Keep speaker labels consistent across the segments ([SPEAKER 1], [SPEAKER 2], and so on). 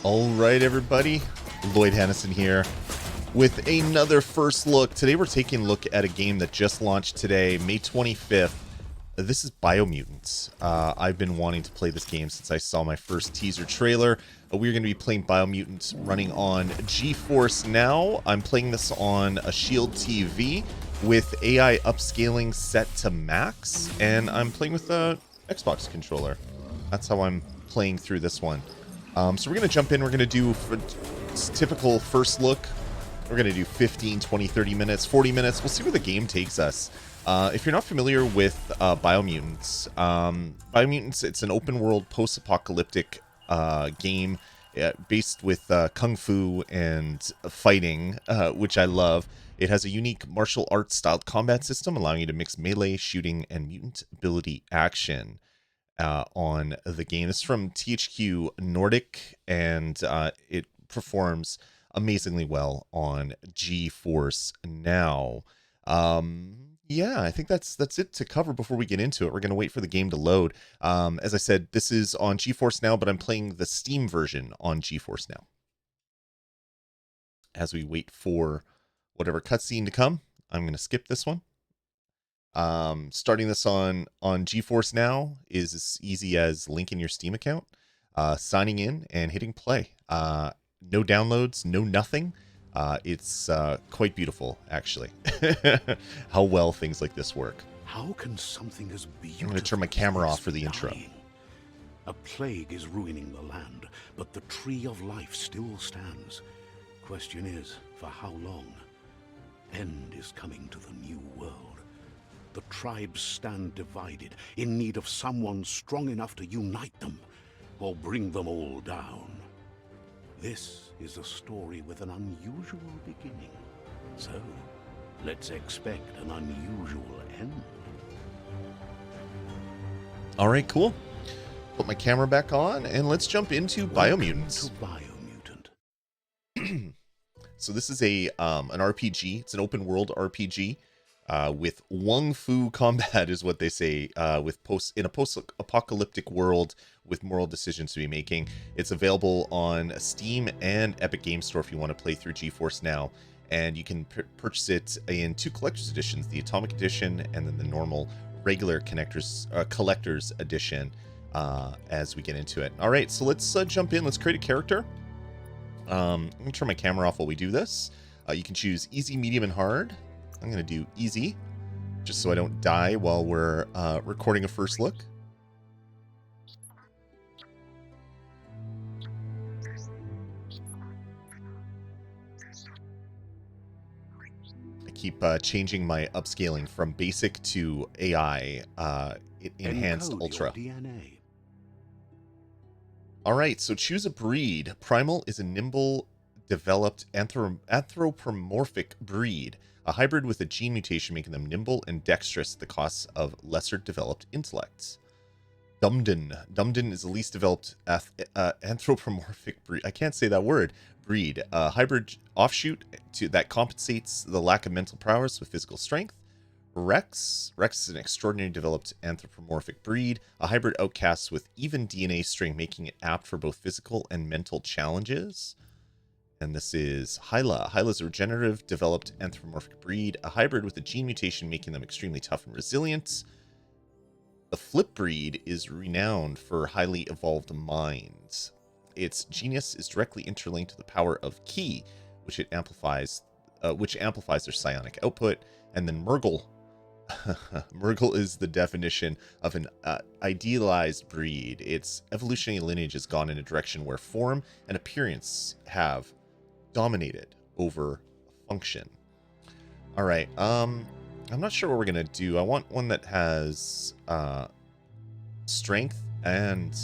[SPEAKER 1] All right, everybody. Lloyd Hennison here with another first look. Today we're taking a look at a game that just launched today, May 25th. This is Biomutant. I've been wanting to play this game since I saw my first teaser trailer. We're going to be playing Biomutant running on GeForce now. I'm playing this on a Shield TV with AI upscaling set to max, and I'm playing with the Xbox controller. That's how I'm playing through this one. So we're going to jump in. We're going to do typical first look. We're going to do 15, 20, 30 minutes, 40 minutes. We'll see where the game takes us. If you're not familiar with Biomutants, it's an open world post-apocalyptic game based with kung fu and fighting, which I love. It has a unique martial arts styled combat system allowing you to mix melee, shooting, and mutant ability action on the game. This is from THQ Nordic, and it performs amazingly well on GeForce now. Yeah, I think that's it to cover before we get into it. We're going to wait for the game to load. As I said, this is on GeForce now, but I'm playing the Steam version on GeForce now. As we wait for whatever cutscene to come, I'm going to skip this one. Starting this on GeForce now is as easy as linking your Steam account, signing in, and hitting play. No downloads, no nothing. It's quite beautiful, actually, how well things like this work.
[SPEAKER 2] How can something as beautiful...
[SPEAKER 1] I'm going to turn my camera off for the intro.
[SPEAKER 2] A plague is ruining the land, but the tree of life still stands. Question is, for how long? End is coming to the new world. The tribes stand divided, in need of someone strong enough to unite them, or bring them all down. This is a story with an unusual beginning. So, let's expect an unusual end.
[SPEAKER 1] All right, cool. Put my camera back on, and let's jump into Biomutants.
[SPEAKER 2] Biomutant.
[SPEAKER 1] So this is an RPG. It's an open world RPG. With Wung Fu combat is what they say, in a post-apocalyptic world with moral decisions to be making. It's available on Steam and Epic Game Store if you want to play through GeForce now, and you can purchase it in two collector's editions, the Atomic Edition and then the normal regular collector's edition, as we get into it. All right, so let's jump in. Let's create a character. I'm going to turn my camera off while we do this. You can choose easy, medium, and hard. I'm going to do easy, just so I don't die while we're recording a first look. I keep changing my upscaling from basic to AI, enhanced ultra. All right, so choose a breed. Primal is a nimble, developed anthropomorphic breed. A hybrid with a gene mutation making them nimble and dexterous at the cost of lesser developed intellects. Dumden is the least developed anthropomorphic breed. I can't say that word. Breed. A hybrid offshoot that compensates the lack of mental prowess with physical strength. Rex is an extraordinarily developed anthropomorphic breed. A hybrid outcast with even DNA strength, making it apt for both physical and mental challenges. And this is Hyla. Hyla's a regenerative, developed anthropomorphic breed, a hybrid with a gene mutation making them extremely tough and resilient. The flip breed is renowned for highly evolved minds. Its genius is directly interlinked to the power of Ki, which amplifies their psionic output. And then Murgle. Murgle is the definition of an idealized breed. Its evolutionary lineage has gone in a direction where form and appearance have dominated over function. All right, I'm not sure what we're gonna do. I want one that has strength and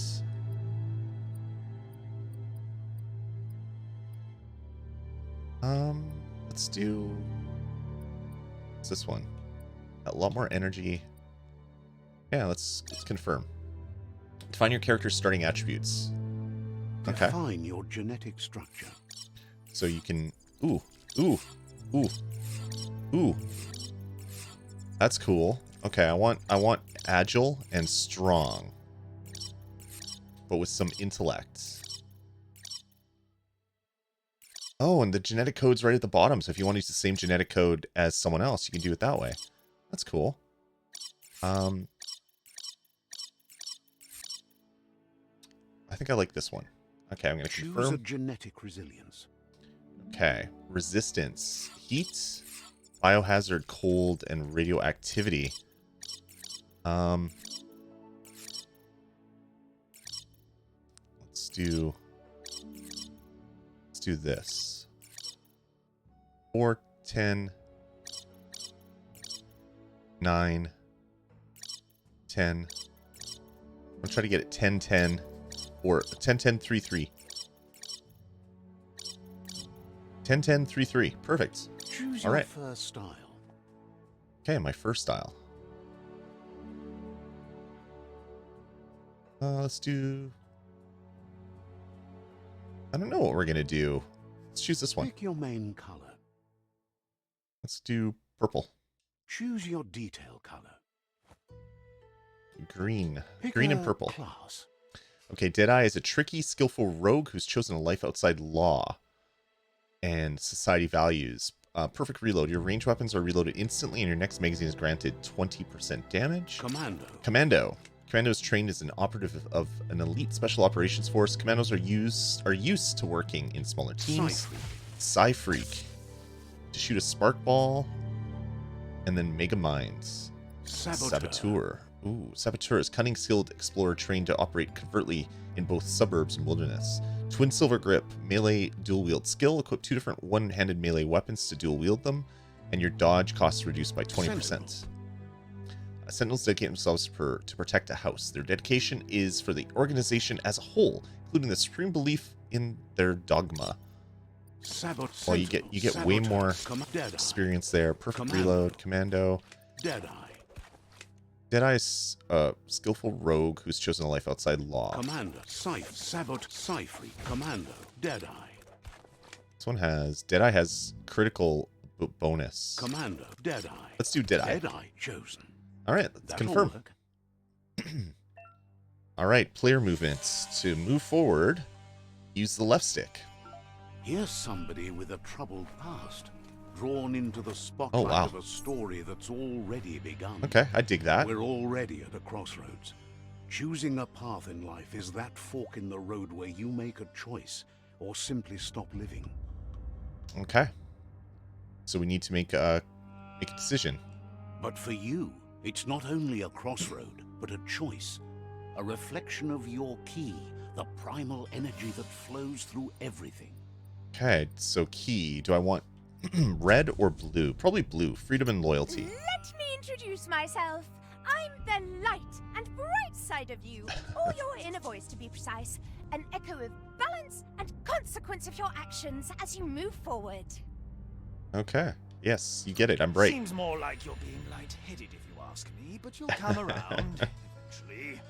[SPEAKER 1] let's do this one. A lot more energy. Yeah, let's confirm. Define your character's starting attributes. Okay.
[SPEAKER 2] Define your genetic structure.
[SPEAKER 1] So you can... Ooh. That's cool. Okay, I want agile and strong. But with some intellect. Oh, and the genetic code's right at the bottom. So if you want to use the same genetic code as someone else, you can do it that way. That's cool. I think I like this one. Okay, I'm going to confirm.
[SPEAKER 2] Choose a genetic resilience.
[SPEAKER 1] Okay. Resistance. Heat, biohazard, cold, and radioactivity. Let's do this. 4, 10, 9, 10. I'm trying to get it 10, 10, or 10, 10, 3, 3. 10, 10, 3, 3. Perfect.
[SPEAKER 2] Choose
[SPEAKER 1] All
[SPEAKER 2] your
[SPEAKER 1] right.
[SPEAKER 2] first style.
[SPEAKER 1] Okay, my first style. Let's do... I don't know what we're going to do. Let's choose this one.
[SPEAKER 2] Pick your main color.
[SPEAKER 1] Let's do purple.
[SPEAKER 2] Choose your detail color.
[SPEAKER 1] Green.
[SPEAKER 2] Pick
[SPEAKER 1] Green
[SPEAKER 2] a
[SPEAKER 1] and purple.
[SPEAKER 2] class.
[SPEAKER 1] Okay, Deadeye is a tricky, skillful rogue who's chosen a life outside law and society values. Perfect reload. Your ranged weapons are reloaded instantly, and your next magazine is granted 20% damage.
[SPEAKER 2] Commando.
[SPEAKER 1] Commando is trained as an operative of an elite special operations force. Commandos are used to working in smaller teams. Psy-Freak. To shoot a spark ball. And then Mega Minds. Saboteur. Ooh, Saboteur is cunning, skilled explorer trained to operate covertly in both suburbs and wilderness. Twin Silver Grip, melee dual wield skill. Equip 2 different one-handed melee weapons to dual wield them, and your dodge costs reduced by 20%. Sentinels dedicate themselves to protect a house. Their dedication is for the organization as a whole, including the supreme belief in their dogma. Well, you get way more experience there. Perfect reload, commando. Deadeye is a skillful rogue who's chosen a life outside law.
[SPEAKER 2] Commander, Psy-Freak, Commando, Deadeye.
[SPEAKER 1] This one has... Deadeye has critical bonus.
[SPEAKER 2] Commando, Deadeye.
[SPEAKER 1] Let's do Deadeye.
[SPEAKER 2] Deadeye chosen.
[SPEAKER 1] Alright, let's confirm. Alright, player movements. To move forward, use the left stick.
[SPEAKER 2] Here's somebody with a troubled past, drawn into the spotlight of a story that's already begun.
[SPEAKER 1] Okay, I dig that.
[SPEAKER 2] We're already at a crossroads. Choosing a path in life is that fork in the road where you make a choice or simply stop living.
[SPEAKER 1] Okay. So we need to make a decision.
[SPEAKER 2] But for you, it's not only a crossroad, but a choice. A reflection of your key, the primal energy that flows through everything.
[SPEAKER 1] Okay, so key. Do I want red or blue? Probably blue. Freedom and loyalty.
[SPEAKER 3] Let me introduce myself. I'm the light and bright side of you, or your inner voice to be precise. An echo of balance and consequence of your actions as you move forward.
[SPEAKER 1] Okay. Yes, you get it. I'm bright.
[SPEAKER 4] Seems more like you're being light-headed if you ask me, but you'll come around eventually.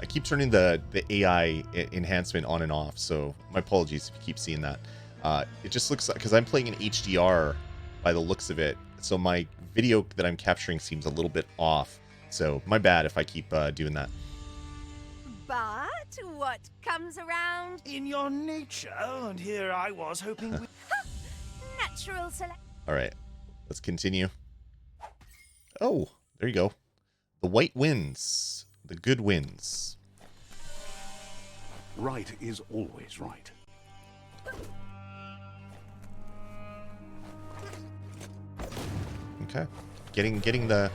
[SPEAKER 1] I keep turning the AI enhancement on and off, so my apologies if you keep seeing that. It just looks like, because I'm playing in HDR by the looks of it, so my video that I'm capturing seems a little bit off. So my bad if I keep doing that.
[SPEAKER 3] But what comes around?
[SPEAKER 4] In your nature, and here I was hoping we...
[SPEAKER 3] Natural select.
[SPEAKER 1] All right, let's continue. Oh, there you go. The white wins. The good wins.
[SPEAKER 2] Right is always right.
[SPEAKER 1] Okay, getting the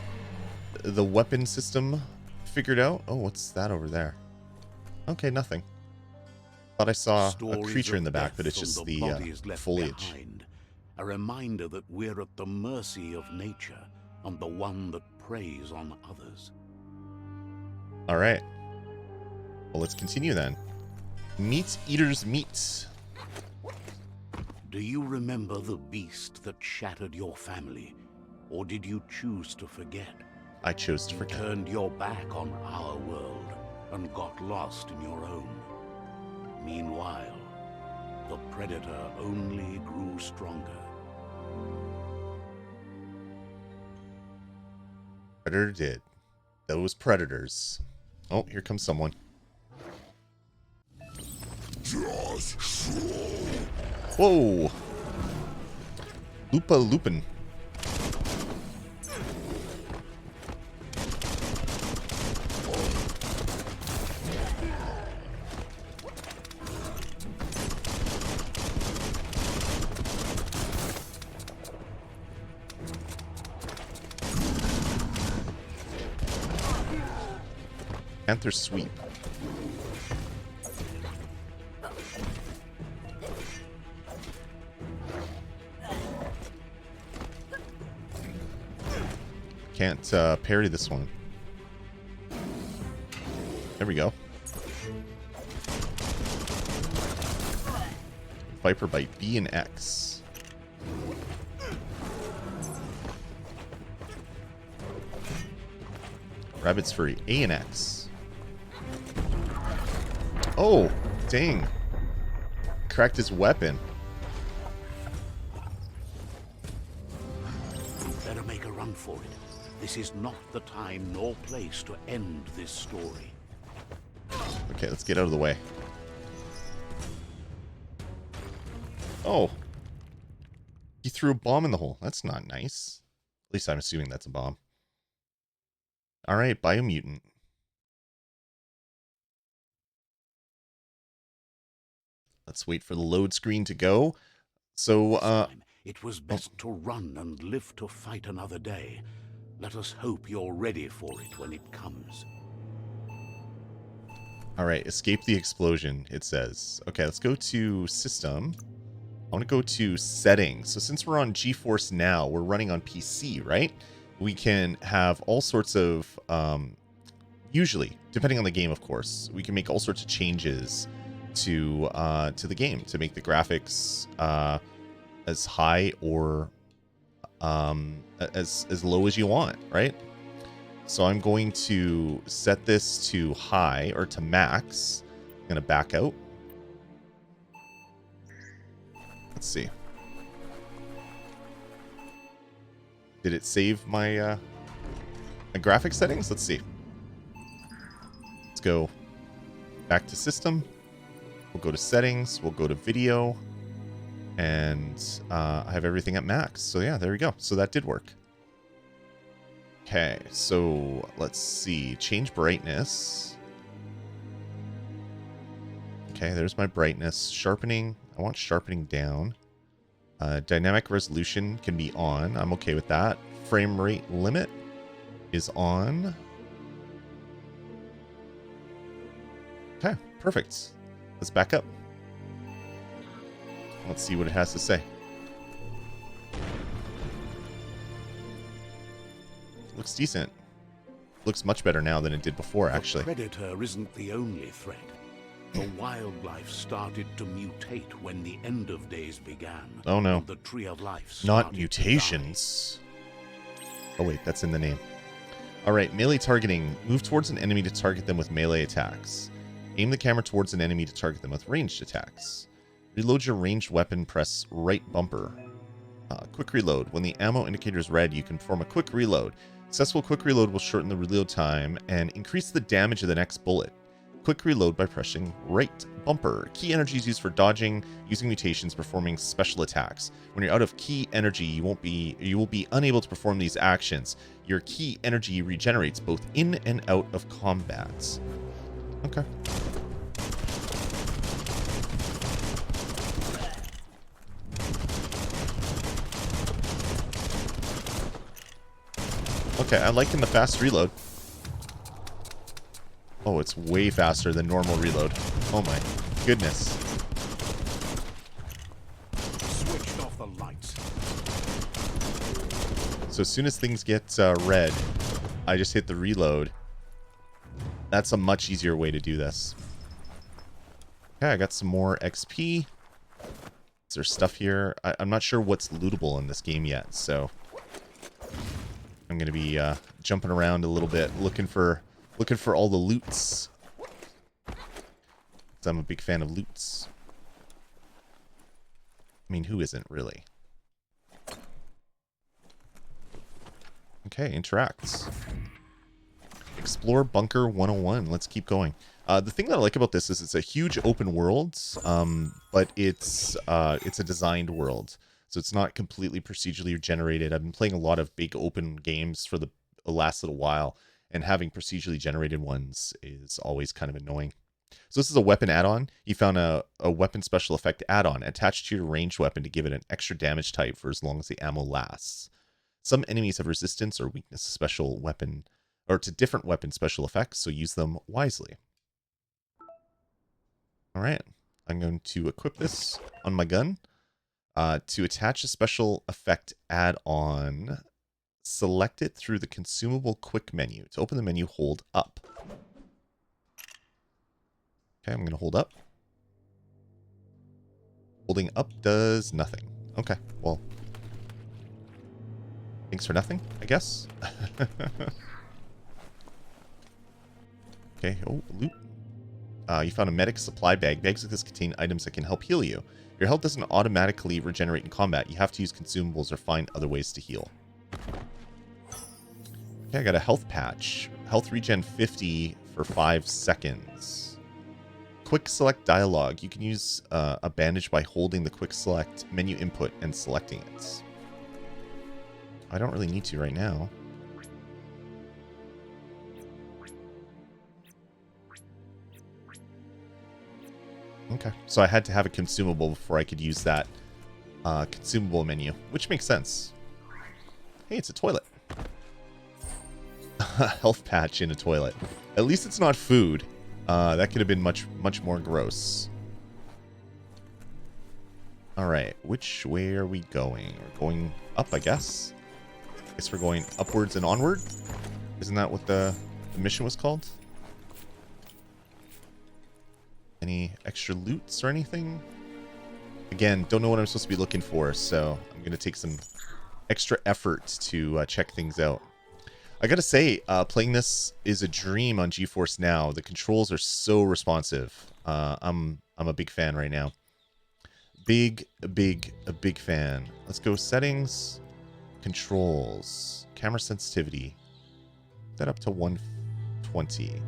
[SPEAKER 1] weapon system figured out. Oh, what's that over there? Okay, nothing. Thought I saw a creature in the back, but it's just the foliage.
[SPEAKER 2] Behind. A reminder that we're at the mercy of nature and the one that preys on others.
[SPEAKER 1] All right. Well, let's continue then. Meat Eater's Meat.
[SPEAKER 2] Do you remember the beast that shattered your family? Or did you choose to forget?
[SPEAKER 1] I chose to
[SPEAKER 2] You
[SPEAKER 1] forget.
[SPEAKER 2] turned your back on our world and got lost in your own. Meanwhile, the predator only grew stronger.
[SPEAKER 1] Predator did. Those predators. Oh, here comes someone. Whoa. Lupa Lupin. Panther Sweep. Can't parry this one. There we go. Viper Bite, B and X. Rabbit's Fury, A and X. Oh, dang. Cracked his weapon.
[SPEAKER 2] Better make a run for it. This is not the time nor place to end this story.
[SPEAKER 1] Okay, let's get out of the way. Oh. He threw a bomb in the hole. That's not nice. At least I'm assuming that's a bomb. Alright, Biomutant. Let's wait for the load screen to go. So,
[SPEAKER 2] it was best to run and live to fight another day. Let us hope you're ready for it when it comes.
[SPEAKER 1] Alright, escape the explosion, it says. Okay, let's go to System. I want to go to Settings. So since we're on GeForce Now, we're running on PC, right? We can have all sorts of, usually, depending on the game, of course, we can make all sorts of changes to the game to make the graphics as high or as low as you want, right? So I'm going to set this to high or to max. I'm going to back out. Let's see. Did it save my my graphics settings? Let's see. Let's go back to System. We'll go to Settings. We'll go to Video. And I have everything at max. So yeah, there we go. So that did work. Okay, so let's see. Change brightness. Okay, there's my brightness. Sharpening. I want sharpening down. Dynamic resolution can be on. I'm okay with that. Frame rate limit is on. Okay, perfect. Let's back up. Let's see what it has to say. Looks decent. Looks much better now than it did before, actually.
[SPEAKER 2] The predator isn't the only threat. The wildlife started to mutate when the end of days began.
[SPEAKER 1] Oh no.
[SPEAKER 2] The tree of life
[SPEAKER 1] Not mutations. Oh wait, that's in the name. Alright, melee targeting. Move towards an enemy to target them with melee attacks. Aim the camera towards an enemy to target them with ranged attacks. Reload your ranged weapon, press right bumper. Quick reload. When the ammo indicator is red, you can perform a quick reload. Successful quick reload will shorten the reload time and increase the damage of the next bullet. Quick reload by pressing right bumper. Key energy is used for dodging, using mutations, performing special attacks. When you're out of key energy, you will be unable to perform these actions. Your key energy regenerates both in and out of combat. Okay. Okay, I'm liking the fast reload. Oh, it's way faster than normal reload. Oh my goodness.
[SPEAKER 2] Switched off the lights.
[SPEAKER 1] So as soon as things get red, I just hit the reload. That's a much easier way to do this. Okay, I got some more XP. Is there stuff here? I'm not sure what's lootable in this game yet, so I'm going to be jumping around a little bit, looking for all the loots. I'm a big fan of loots. I mean, who isn't really? Okay, interacts. Explore Bunker 101. Let's keep going. The thing that I like about this is it's a huge open world, but it's a designed world. So it's not completely procedurally generated. I've been playing a lot of big open games for the last little while, and having procedurally generated ones is always kind of annoying. So this is a weapon add-on. You found a weapon special effect add-on attached to your ranged weapon to give it an extra damage type for as long as the ammo lasts. Some enemies have resistance or weakness to special weapon, or to different weapon special effects, so use them wisely. All right, I'm going to equip this on my gun. To attach a special effect add-on, select it through the consumable quick menu. To open the menu, hold up. Okay, I'm going to hold up. Holding up does nothing. Okay, well, thanks for nothing, I guess. Okay, oh, loot. You found a medic supply bag. Bags like this contain items that can help heal you. Your health doesn't automatically regenerate in combat. You have to use consumables or find other ways to heal. Okay, I got a health patch. Health regen 50 for 5 seconds. Quick select dialogue. You can use a bandage by holding the quick select menu input and selecting it. I don't really need to right now. Okay, so I had to have a consumable before I could use that consumable menu, which makes sense. Hey, it's a toilet. Health patch in a toilet. At least it's not food. That could have been much more gross. All right, which way are we going? We're going up, I guess. I guess we're going upwards and onward. Isn't that what the mission was called? Any extra loots or anything? Again, don't know what I'm supposed to be looking for, so I'm going to take some extra effort to check things out. I gotta say, playing this is a dream on GeForce Now. The controls are so responsive. I'm a big fan right now. Big fan. Let's go settings, controls, camera sensitivity. Set up to 120.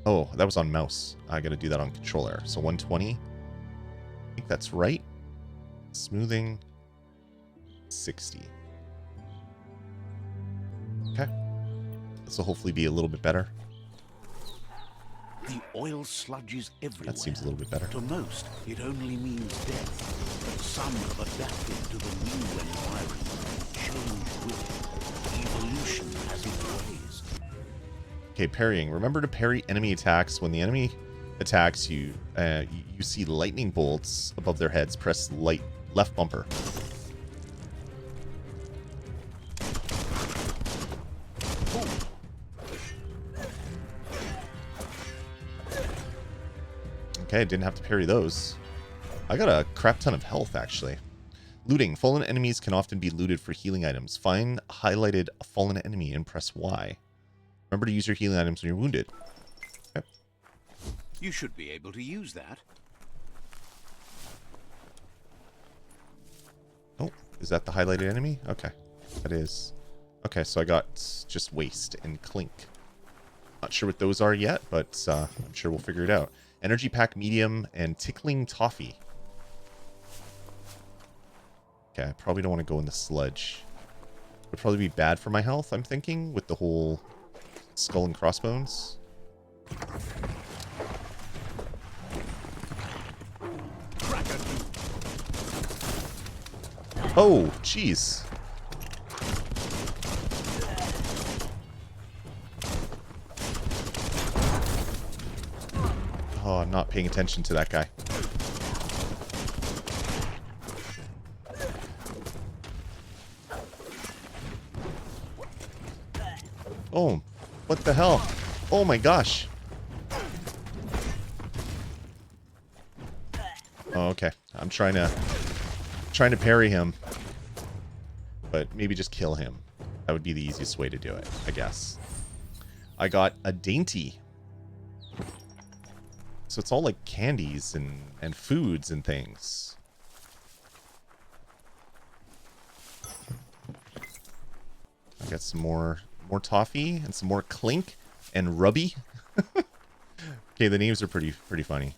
[SPEAKER 1] Oh, that was on mouse. I gotta do that on controller. So 120. I think that's right. Smoothing. 60. Okay. This will hopefully be a little bit better.
[SPEAKER 2] The oil sludges everywhere.
[SPEAKER 1] That seems a little bit better.
[SPEAKER 2] To most, it only means death. But some have adapted to the new environment. Change with it. Evolution has its ways.
[SPEAKER 1] Okay, parrying. Remember to parry enemy attacks. When the enemy attacks you, you see lightning bolts above their heads. Press left bumper. Okay, I didn't have to parry those. I got a crap ton of health, actually. Looting. Fallen enemies can often be looted for healing items. Find highlighted fallen enemy and press Y. Remember to use your healing items when you're wounded. Okay.
[SPEAKER 2] You should be able to use that.
[SPEAKER 1] Oh, is that the highlighted enemy? Okay, that is. Okay, so I got just waste and clink. Not sure what those are yet, but I'm sure we'll figure it out. Energy pack medium and tickling toffee. Okay, I probably don't want to go in the sludge. Would probably be bad for my health, I'm thinking, with the whole skull and crossbones. Oh, jeez. Oh, I'm not paying attention to that guy. Oh, what the hell? Oh my gosh. Oh, okay. I'm trying to parry him. But maybe just kill him. That would be the easiest way to do it, I guess. I got a dainty. So it's all like candies and foods and things. I got some more more toffee and some more clink and rubby. Okay, the names are pretty funny.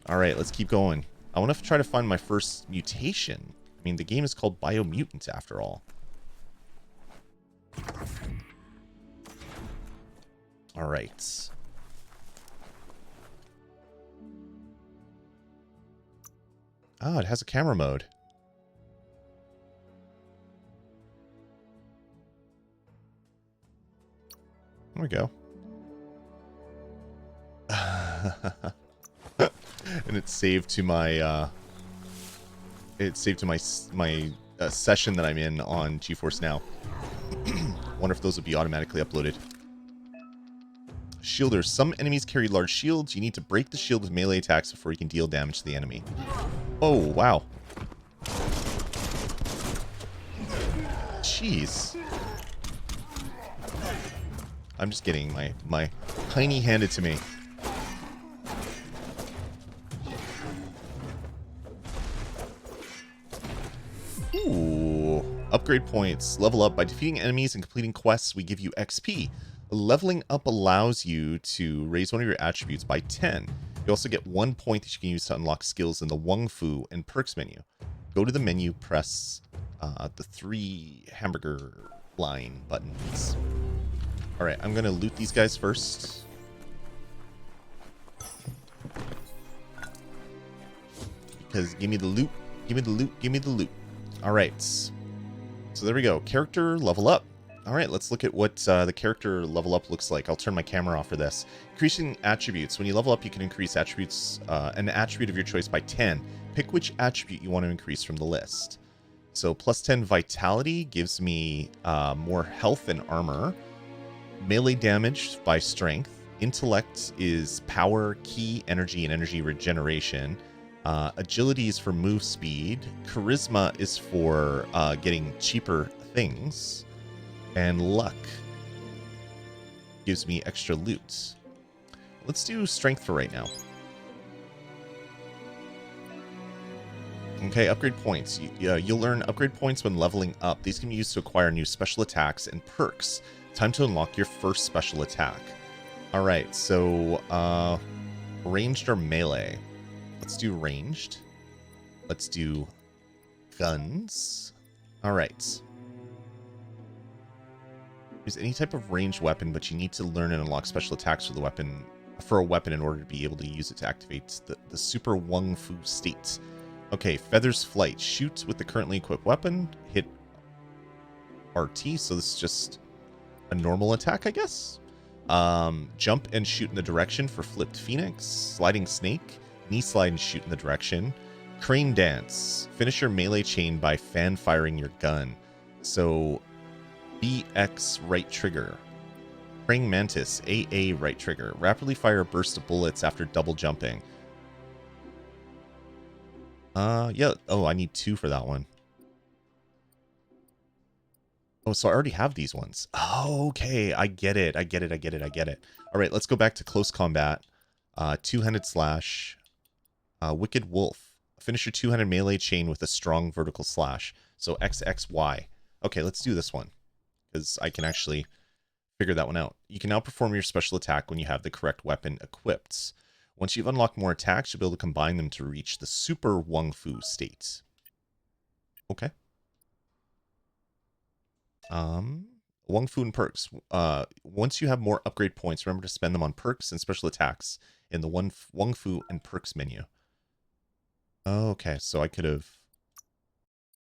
[SPEAKER 1] All right, let's keep going. I want to try to find my first mutation. I mean, the game is called Biomutant after all. All right. Oh, it has a camera mode. There we go. And it's saved to my session that I'm in on GeForce Now. Wonder if those would be automatically uploaded. Shielders. Some enemies carry large shields. You need to break the shield with melee attacks before you can deal damage to the enemy. Oh, wow. Jeez. I'm just getting my hiney handed to me. Ooh. Upgrade points. Level up. By defeating enemies and completing quests, we give you XP. Leveling up allows you to raise one of your attributes by 10. You also get 1 point that you can use to unlock skills in the Wung Fu and perks menu. Go to the menu, press the 3 hamburger line buttons. Alright, I'm going to loot these guys first. Because give me the loot, give me the loot, give me the loot. Alright. So there we go. Character level up. Alright, let's look at what the character level up looks like. I'll turn my camera off for this. Increasing attributes. When you level up, you can increase attributes, an attribute of your choice by 10. Pick which attribute you want to increase from the list. So plus 10 vitality gives me more health and armor. Melee damage by strength. Intellect is power, ki, energy, and energy regeneration. Agility is for move speed. Charisma is for getting cheaper things. And luck gives me extra loot. Let's do strength for right now. Okay, upgrade points. You'll earn upgrade points when leveling up. These can be used to acquire new special attacks and perks. Time to unlock your first special attack. Alright, so ranged or melee? Let's do ranged. Let's do guns. Alright. Use any type of ranged weapon, but you need to learn and unlock special attacks for a weapon in order to be able to use it to activate the super Wung Fu state. Okay, Feather's Flight. Shoot with the currently equipped weapon. Hit RT, so this is just a normal attack, I guess. Jump and shoot in the direction for Flipped Phoenix. Sliding Snake. Knee slide and shoot in the direction. Crane Dance. Finish your melee chain by fan firing your gun. So BX right trigger. Praying Mantis, AA right trigger. Rapidly fire a burst of bullets after double jumping. Yeah. Oh, I need 2 for that one. Oh, so I already have these ones. Oh, okay. I get it. I get it. All right, let's go back to close combat. Two-handed slash. Wicked Wolf. Finish your two-handed melee chain with a strong vertical slash. So XXY. Okay, let's do this one, because I can actually figure that one out. You can now perform your special attack when you have the correct weapon equipped. Once you've unlocked more attacks, you'll be able to combine them to reach the super Wung Fu state. Okay. Wung Fu and perks. Once you have more upgrade points, remember to spend them on perks and special attacks in the Wung Fu and perks menu. Okay, so I could have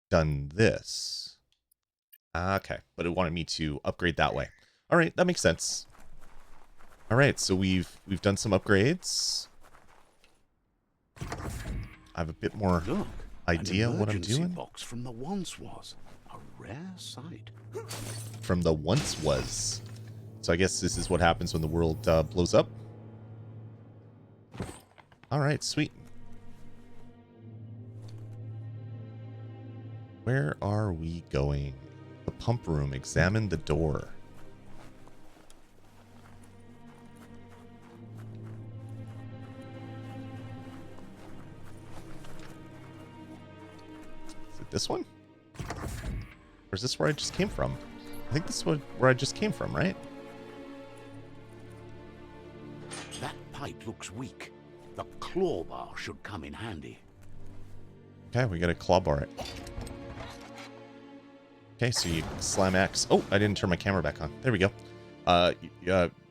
[SPEAKER 1] done this. Okay, but it wanted me to upgrade that way. All right, that makes sense. All right, so we've done some upgrades. I have a bit more idea what I'm doing.
[SPEAKER 2] Box from the once was a rare sight.
[SPEAKER 1] From the once was. So I guess this is what happens when the world blows up. All right, sweet. Where are we going? The pump room. Examine the door. Is it this one? Or is this where I just came from? I think this is where I just came from, right?
[SPEAKER 2] That pipe looks weak. The claw bar should come in handy.
[SPEAKER 1] Okay, we got to claw bar it. Okay, so you slam X. Oh, I didn't turn my camera back on. There we go.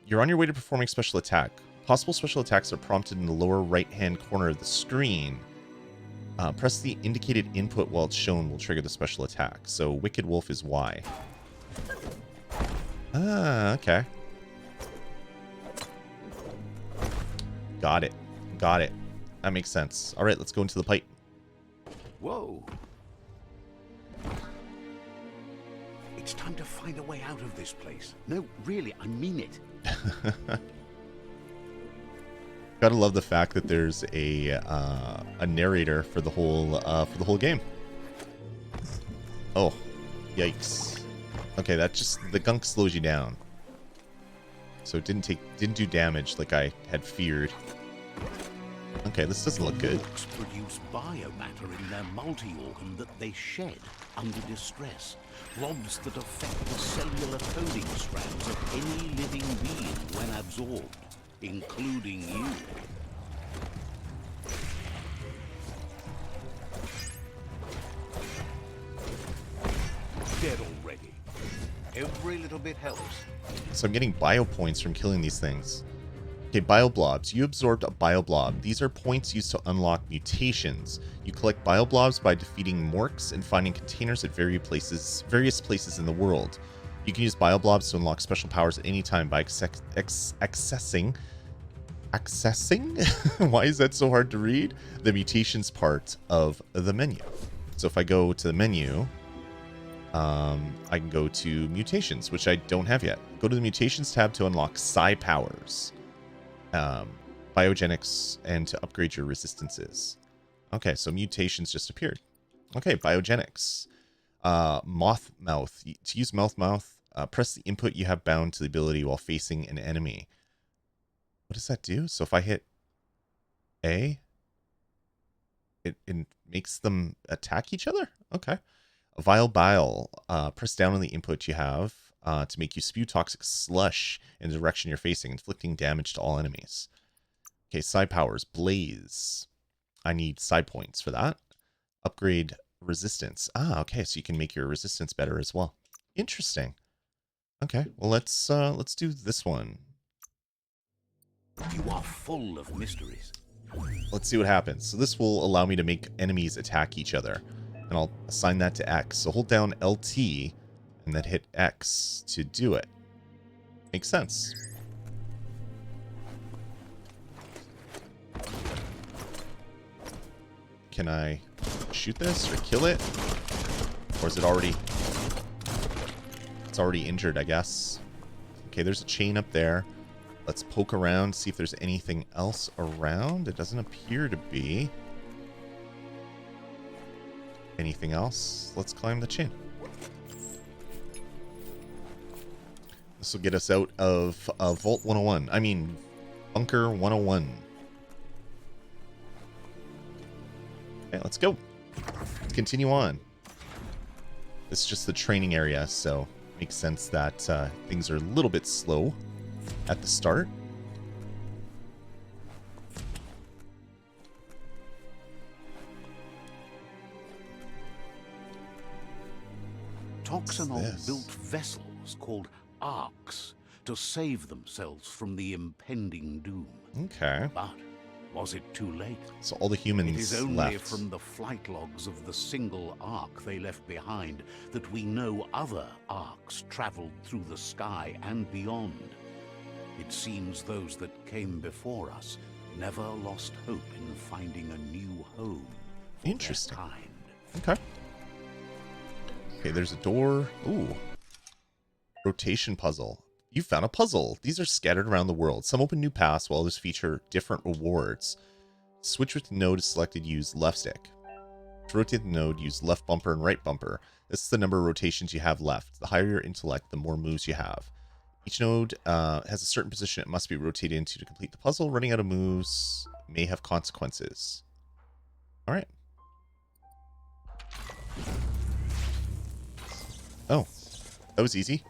[SPEAKER 1] You're on your way to performing special attack. Possible special attacks are prompted in the lower right-hand corner of the screen. Press the indicated input while it's shown will trigger the special attack. So Wicked Wolf is Y. Ah, okay. Got it. Got it. That makes sense. All right, let's go into the pipe.
[SPEAKER 2] Whoa. It's time to find a way out of this place. No, really, I mean it.
[SPEAKER 1] Gotta love the fact that there's a narrator for the whole game. Oh, yikes! Okay, that just the gunk slows you down, so it didn't do damage like I had feared. Okay, this doesn't look good.
[SPEAKER 2] Orcs produce biomatter in their multi-organ that they shed under distress. Blobs that affect the cellular coding strands of any living being when absorbed, including you. Dead already. Every little bit helps.
[SPEAKER 1] So I'm getting bio points from killing these things. Okay, Bioblobs. You absorbed a Bioblob. These are points used to unlock mutations. You collect Bioblobs by defeating Morks and finding containers at various places in the world. You can use Bioblobs to unlock special powers at any time by accessing... Why is that so hard to read? The mutations part of the menu. So if I go to the menu, I can go to mutations, which I don't have yet. Go to the mutations tab to unlock psi powers. Biogenics, and to upgrade your resistances. Okay, so mutations just appeared. Okay, biogenics. Moth mouth. To use mouth, press the input you have bound to the ability while facing an enemy. What does that do? So if I hit A, it makes them attack each other? Okay. A vile bile. Press down on the input you have to make you spew toxic slush in the direction you're facing, inflicting damage to all enemies. Okay, psi powers. Blaze. I need psi points for that. Upgrade resistance. Ah, okay, so you can make your resistance better as well. Interesting. Okay, well let's do this one.
[SPEAKER 2] You are full of mysteries.
[SPEAKER 1] Let's see what happens. So this will allow me to make enemies attack each other. And I'll assign that to X. So hold down LT and then hit X to do it. Makes sense. Can I shoot this or kill it? Or is it already... It's already injured, I guess. Okay, there's a chain up there. Let's poke around, see if there's anything else around. It doesn't appear to be. Anything else? Let's climb the chain. This will get us out of Vault 101. I mean, Bunker 101. Okay, let's go. Let's continue on. This is just the training area, so it makes sense that things are a little bit slow at the start.
[SPEAKER 2] Toxanol built vessels called arcs to save themselves from the impending doom.
[SPEAKER 1] Okay.
[SPEAKER 2] But was it too late?
[SPEAKER 1] So all the humans
[SPEAKER 2] It is only
[SPEAKER 1] left.
[SPEAKER 2] from the flight logs of the single arc they left behind that we know other arcs traveled through the sky and beyond. It seems those that came before us never lost hope in finding a new home for
[SPEAKER 1] Interesting.
[SPEAKER 2] their kind.
[SPEAKER 1] Okay. Okay, there's a door. Ooh. Rotation puzzle. You found a puzzle. These are scattered around the world. Some open new paths while others feature different rewards. Switch with the node is selected, use left stick. To rotate the node, use left bumper and right bumper. This is the number of rotations you have left. The higher your intellect, the more moves you have. Each node has a certain position it must be rotated into to complete the puzzle. Running out of moves may have consequences. All right. Oh, that was easy.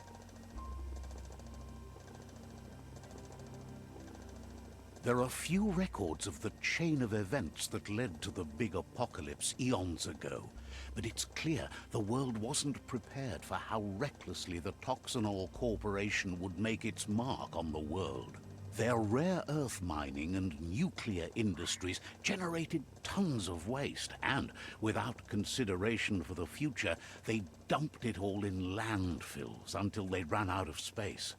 [SPEAKER 2] There are few records of the chain of events that led to the big apocalypse eons ago, but it's clear the world wasn't prepared for how recklessly the Toxanol Corporation would make its mark on the world. Their rare earth mining and nuclear industries generated tons of waste, and without consideration for the future, they dumped it all in landfills until they ran out of space.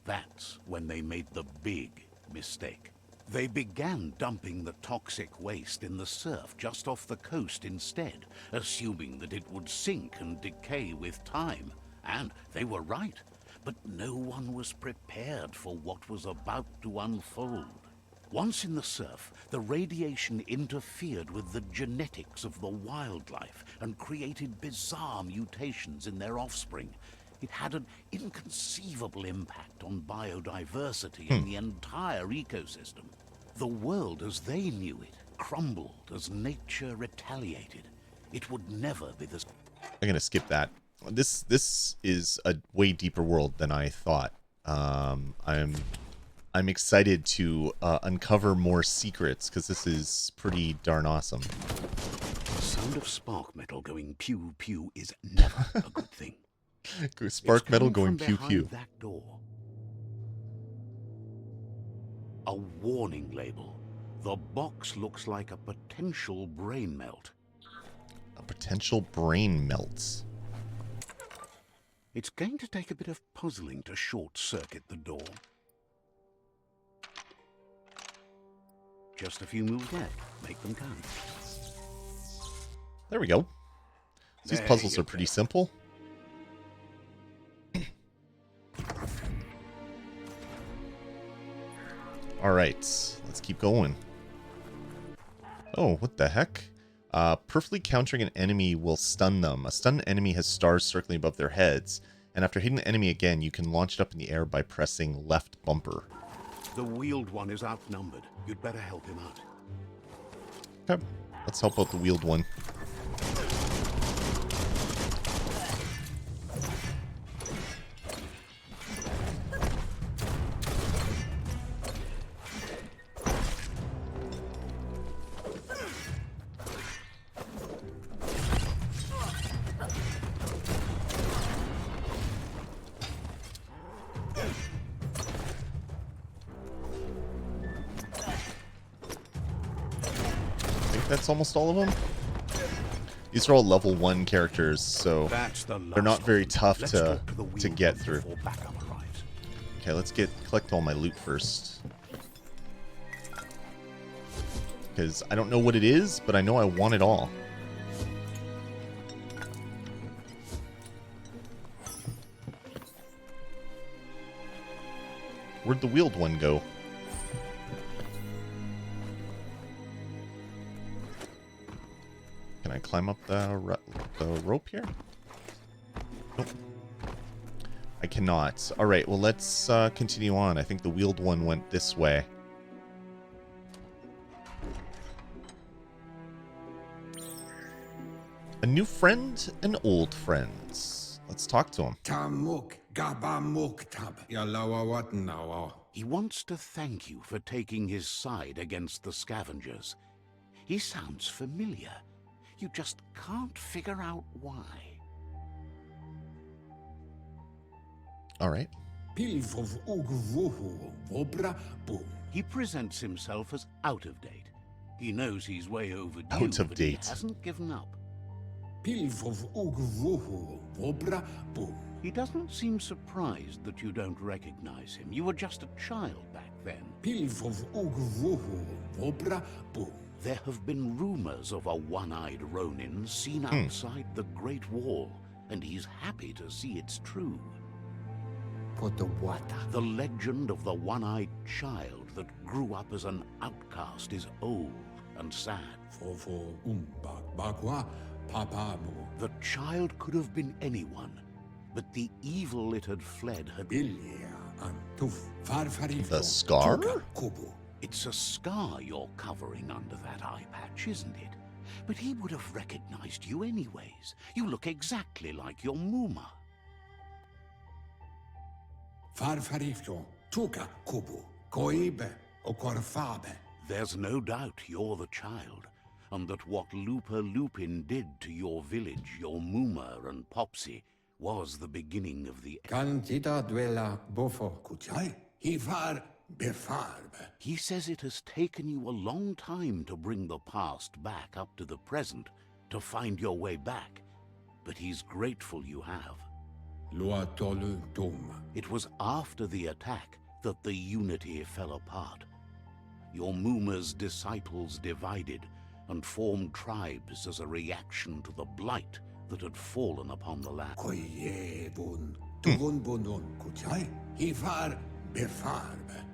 [SPEAKER 2] That's when they made the big mistake. They began dumping the toxic waste in the surf just off the coast instead, assuming that it would sink and decay with time. And they were right. But no one was prepared for what was about to unfold. Once in the surf, the radiation interfered with the genetics of the wildlife and created bizarre mutations in their offspring. It had an inconceivable impact on biodiversity and the entire ecosystem. The world as they knew it crumbled as nature retaliated. It would never be the...
[SPEAKER 1] I'm gonna skip that. This is a way deeper world than I thought. I'm excited to uncover more secrets because this is pretty darn awesome.
[SPEAKER 2] The sound of spark metal going pew pew is never a good thing.
[SPEAKER 1] Spark metal going pew pew.
[SPEAKER 2] That door. A warning label. The box looks like a potential brain melt.
[SPEAKER 1] A potential brain melt.
[SPEAKER 2] It's going to take a bit of puzzling to short-circuit the door. Just a few moves left. Make them count.
[SPEAKER 1] There we go. These puzzles are pretty simple. All right, let's keep going. Oh, what the heck? Perfectly countering an enemy will stun them. A stunned enemy has stars circling above their heads, and after hitting the enemy again, you can launch it up in the air by pressing left bumper.
[SPEAKER 2] The wheeled one is outnumbered. You'd better help him out.
[SPEAKER 1] Okay, let's help out the wheeled one. That's almost all of them. These are all level 1 characters, so they're not very tough to get through. Okay, let's collect all my loot first. Because I don't know what it is, but I know I want it all. Where'd the wheeled one go? Can I climb up the rope here? Nope. I cannot. Alright, well let's continue on. I think the wheeled one went this way. A new friend and old friends. Let's talk to him.
[SPEAKER 2] He wants to thank you for taking his side against the scavengers. He sounds familiar. You just can't figure out why.
[SPEAKER 1] All right.
[SPEAKER 2] He presents himself as out of date. He knows he's way overdue,
[SPEAKER 1] Out of
[SPEAKER 2] but
[SPEAKER 1] date.
[SPEAKER 2] He hasn't given up. He doesn't seem surprised that you don't recognize him. You were just a child back then. There have been rumors of a one-eyed Ronin seen outside the Great Wall, and he's happy to see it's true. The legend of the one-eyed child that grew up as an outcast is old and sad. The child could have been anyone, but the evil it had fled had...
[SPEAKER 1] The scar?
[SPEAKER 2] It's a scar you're covering under that eye patch, isn't it? But he would have recognized you anyways. You look exactly like your Muma. There's no doubt you're the child, and that what Looper Lupin did to your village, your Moomer and Popsy, was the beginning of the end. He says it has taken you a long time to bring the past back up to the present, to find your way back, but he's grateful you have. It was after the attack that the unity fell apart. Your Moomer's disciples divided and formed tribes as a reaction to the blight that had fallen upon the land.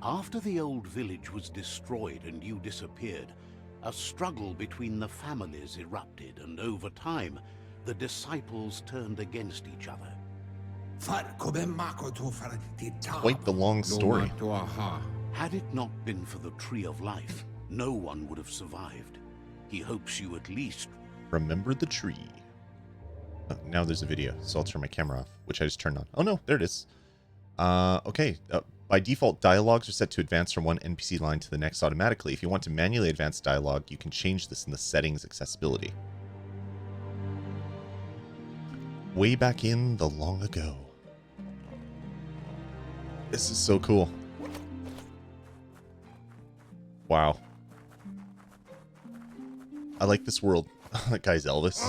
[SPEAKER 2] After the old village was destroyed and you disappeared, a struggle between the families erupted, and over time, the disciples turned against each other.
[SPEAKER 1] Quite the long story.
[SPEAKER 2] Had it not been for the Tree of Life, no one would have survived. He hopes you at least
[SPEAKER 1] Remember the tree. Oh, now there's a video, so I'll turn my camera off, which I just turned on. Oh no, there it is. Okay. By default, dialogues are set to advance from one NPC line to the next automatically. If you want to manually advance dialogue, you can change this in the settings accessibility. Way back in the long ago. This is so cool. Wow. I like this world. That guy's Elvis.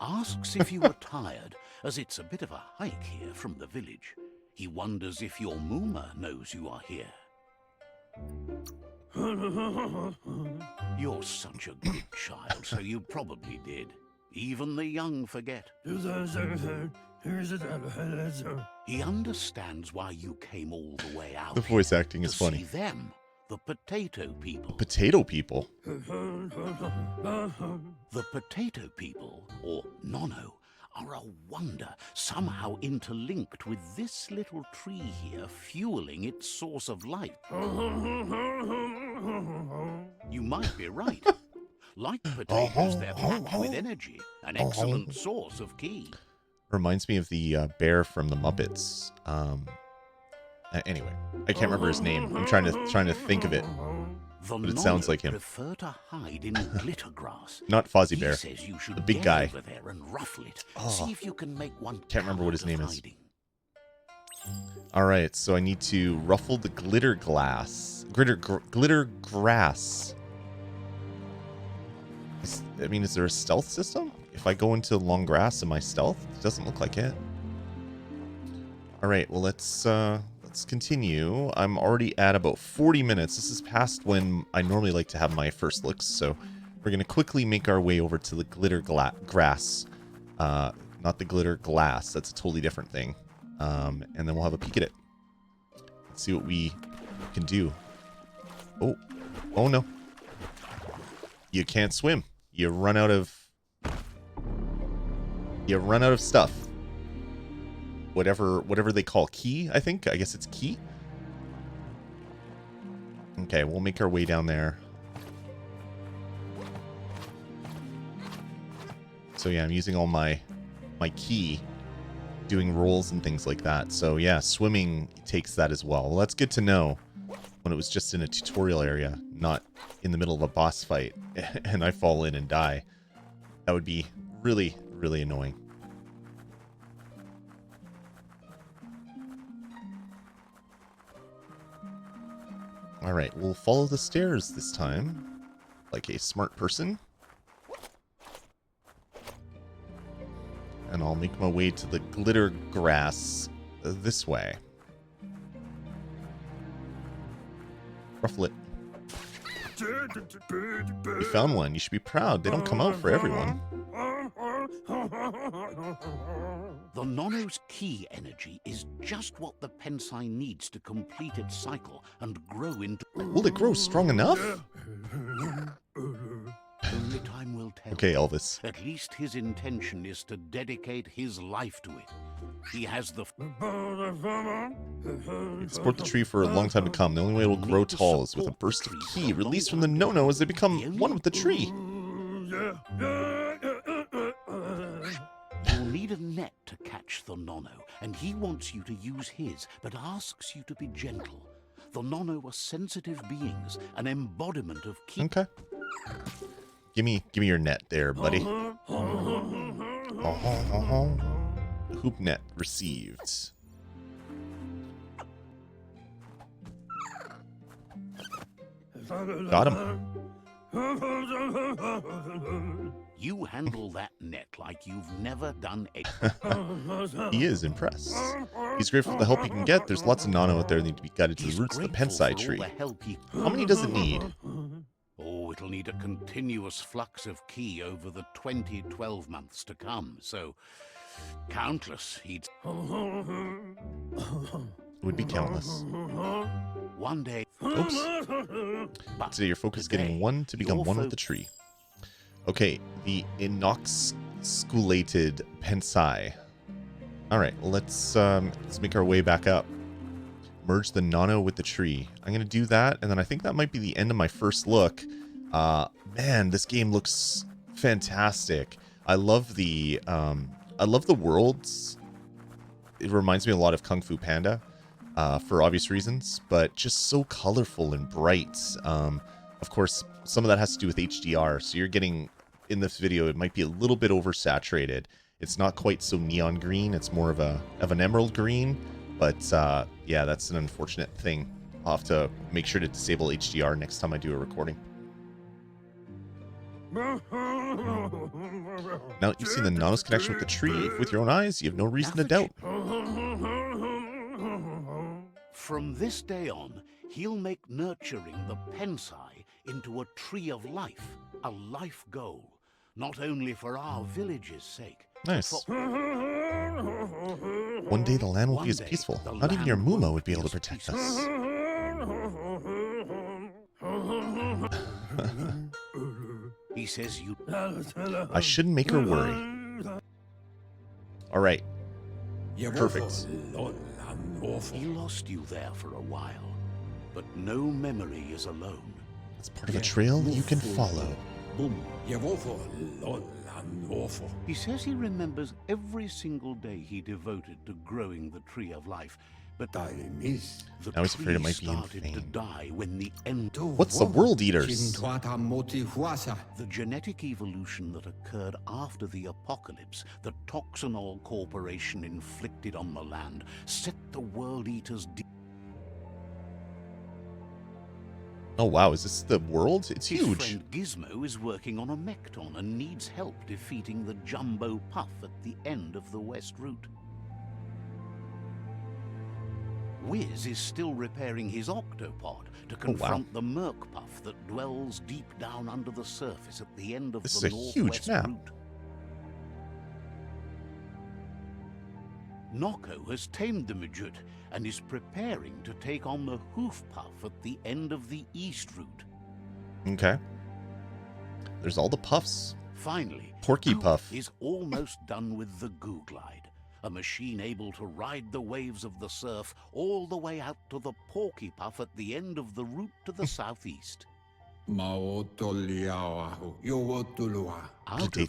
[SPEAKER 2] asks if you are tired, as it's a bit of a hike here from the village. He wonders if your Moomer knows you are here. You're such a good child, so you probably did. Even the young forget. He understands why you came all the way out.
[SPEAKER 1] The voice acting is funny.
[SPEAKER 2] See them, the potato people.
[SPEAKER 1] Potato people?
[SPEAKER 2] The potato people, or Nono, are a wonder, somehow interlinked with this little tree here, fueling its source of life. You might be right. Like potatoes, they're packed with energy, an excellent source of ki.
[SPEAKER 1] Reminds me of the bear from the Muppets. Anyway, I can't remember his name. I'm trying to think of it. But it sounds like him.
[SPEAKER 2] Prefer to hide in glitter grass.
[SPEAKER 1] Not Fozzie Bear.
[SPEAKER 2] He says you should
[SPEAKER 1] the big
[SPEAKER 2] get
[SPEAKER 1] guy.
[SPEAKER 2] Over there and ruffle it. See if you can make one.
[SPEAKER 1] Can't remember what his name is.
[SPEAKER 2] Hiding.
[SPEAKER 1] All right, so I need to ruffle the glitter glass. Glitter grass. Is there a stealth system? If I go into long grass, am I stealth? It doesn't look like it. All right, well, let's continue. I'm already at about 40 minutes. This is past when I normally like to have my first looks, so we're going to quickly make our way over to the glitter grass. Not the glitter glass. That's a totally different thing. And then we'll have a peek at it. Let's see what we can do. Oh no. You can't swim. You run out of stuff. Whatever they call key, I think. I guess it's key. Okay, we'll make our way down there. So yeah, I'm using all my key, doing rolls and things like that. So yeah, swimming takes that as well. Well, that's good to know when it was just in a tutorial area, not in the middle of a boss fight, and I fall in and die. That would be really, really annoying. All right, we'll follow the stairs this time, like a smart person. And I'll make my way to the glitter grass this way. Ruffle it. You found one. You should be proud. They don't come out for everyone.
[SPEAKER 2] The Nono's ki energy is just what the Pensai needs to complete its cycle and grow into...
[SPEAKER 1] Will it grow strong enough?
[SPEAKER 2] Only time will tell.
[SPEAKER 1] Okay, Elvis.
[SPEAKER 2] At least his intention is to dedicate his life to it. He has the...
[SPEAKER 1] Support the tree for a long time to come. The only way it will grow tall is with a burst of ki released from the No-No as they become one with the tree.
[SPEAKER 2] You'll need a net to catch the Nono, and he wants you to use his, but asks you to be gentle. The Nono are sensitive beings, an embodiment of ki.
[SPEAKER 1] Okay. Give me your net there, buddy. Hoop net received. Got him.
[SPEAKER 2] You handle that net like you've never done it.
[SPEAKER 1] He is impressed. He's grateful for the help he can get. There's lots of Nano out there that need to be guided to the roots of the Pensai tree. How many does it need?
[SPEAKER 2] Oh, it'll need a continuous flux of ki over the 12 months to come, so countless.
[SPEAKER 1] It would be countless.
[SPEAKER 2] One day.
[SPEAKER 1] Oops. Today your focus is getting one to become one with the tree. Okay, the inoxculated Pensai. All right, let's make our way back up. Merge the Nano with the tree. I'm gonna do that, and then I think that might be the end of my first look. Man, this game looks fantastic. I love the worlds. It reminds me a lot of Kung Fu Panda, for obvious reasons, but just so colorful and bright. Of course, some of that has to do with HDR. So you're getting, in this video, it might be a little bit oversaturated. It's not quite so neon green. It's more of an emerald green. But yeah, that's an unfortunate thing. I'll have to make sure to disable HDR next time I do a recording. Now that you've seen the Nano's connection with the tree with your own eyes, you have no reason to doubt.
[SPEAKER 2] From this day on, he'll make nurturing the Pensai into a tree of life, a life goal, not only for our village's sake.
[SPEAKER 1] Nice. One day the land will be as peaceful. Not even your Muma would be able to protect us.
[SPEAKER 2] He says you.
[SPEAKER 1] I shouldn't make her worry. All right. Perfect.
[SPEAKER 2] He lost you there for a while, but no memory is alone.
[SPEAKER 1] It's part of a trail you can follow.
[SPEAKER 2] He says he remembers every single day he devoted to growing the tree of life, but the
[SPEAKER 1] now he's afraid it might be in
[SPEAKER 2] started to
[SPEAKER 1] vain.
[SPEAKER 2] die when the end.
[SPEAKER 1] What's the World Eaters?
[SPEAKER 2] The genetic evolution that occurred after the apocalypse, the Toxinol Corporation inflicted on the land, set the World Eaters.
[SPEAKER 1] Oh wow, is this the world? It's
[SPEAKER 2] His
[SPEAKER 1] huge.
[SPEAKER 2] friend Gizmo is working on a Mekton and needs help defeating the Jumbo Puff at the end of the West Route. Wiz is still repairing his octopod to confront the Merc Puff that dwells deep down under the surface at the end of
[SPEAKER 1] This
[SPEAKER 2] the
[SPEAKER 1] is a huge
[SPEAKER 2] Northwest
[SPEAKER 1] map.
[SPEAKER 2] Route. Noko has tamed the Midget and is preparing to take on the Hoof Puff at the end of the East Route.
[SPEAKER 1] Okay. There's all the puffs.
[SPEAKER 2] Finally,
[SPEAKER 1] Porky
[SPEAKER 2] Goop
[SPEAKER 1] Puff.
[SPEAKER 2] is almost done with the Goo Glide, a machine able to ride the waves of the surf all the way out to the Porky Puff at the end of the route to the southeast.
[SPEAKER 1] Updates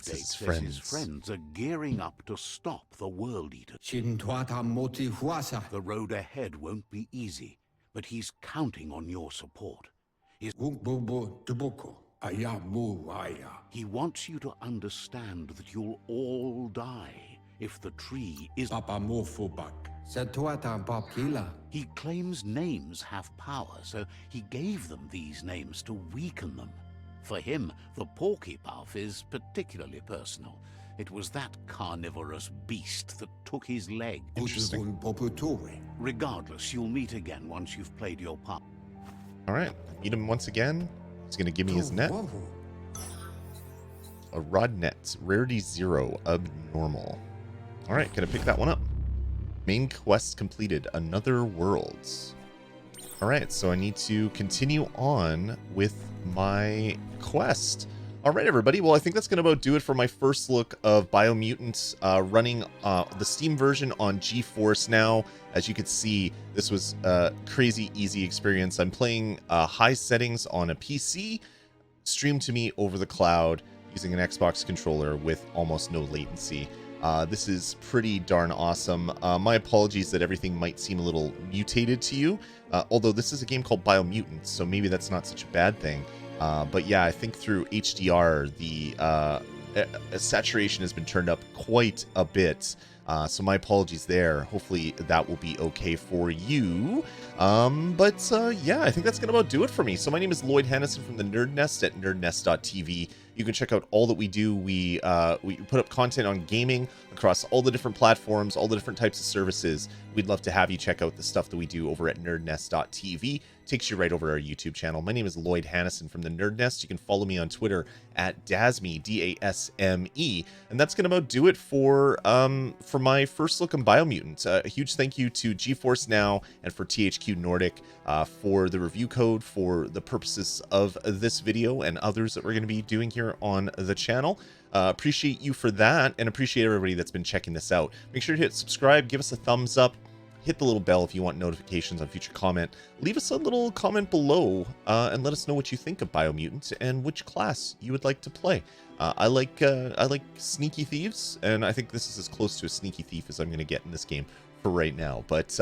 [SPEAKER 1] his
[SPEAKER 2] says his friends are gearing up to stop the World Eater. The road ahead won't be easy, but he's counting on your support. He wants you to understand that you'll all die if the tree is... He claims names have power, so he gave them these names to weaken them. For him, the Porky Puff is particularly personal. It was that carnivorous beast that took his leg.
[SPEAKER 1] Interesting.
[SPEAKER 2] Regardless, you'll meet again once you've played your part.
[SPEAKER 1] All right. Meet him once again. He's going to give me his net. A rod net. Rarity 0. Abnormal. All right. Gonna pick that one up. Main quest completed. Another Worlds. All right. So I need to continue on with my quest. All right, everybody. Well, I think that's going to about do it for my first look of Biomutant running the Steam version on GeForce now. As you can see, this was a crazy easy experience. I'm playing high settings on a PC, streamed to me over the cloud using an Xbox controller with almost no latency. This is pretty darn awesome. My apologies that everything might seem a little mutated to you, although this is a game called Biomutant, so maybe that's not such a bad thing. But yeah, I think through HDR, the saturation has been turned up quite a bit. So my apologies there. Hopefully that will be okay for you. Yeah, I think that's going to about do it for me. So my name is Lloyd Hannison from the Nerd Nest at nerdnest.tv. You can check out all that we do. We put up content on gaming across all the different platforms, all the different types of services. We'd love to have you check out the stuff that we do over at nerdnest.tv. Takes you right over to our YouTube channel. My name is Lloyd Hannison from the Nerd Nest. You can follow me on Twitter at Dasme, D-A-S-M-E. And that's going to about do it for my first look on Biomutant. A huge thank you to GeForce Now and for THQ Nordic for the review code for the purposes of this video and others that we're going to be doing here on the channel. Appreciate you for that, and appreciate everybody that's been checking this out. Make sure to hit subscribe, give us a thumbs up, hit the little bell if you want notifications on future comment. Leave us a little comment below and let us know what you think of Biomutant and which class you would like to play. I like sneaky thieves, and I think this is as close to a sneaky thief as I'm going to get in this game for right now. But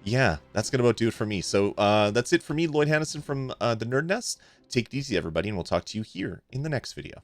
[SPEAKER 1] yeah, that's going to about do it for me. So that's it for me, Lloyd Hannison from the Nerd Nest. Take it easy, everybody, and we'll talk to you here in the next video.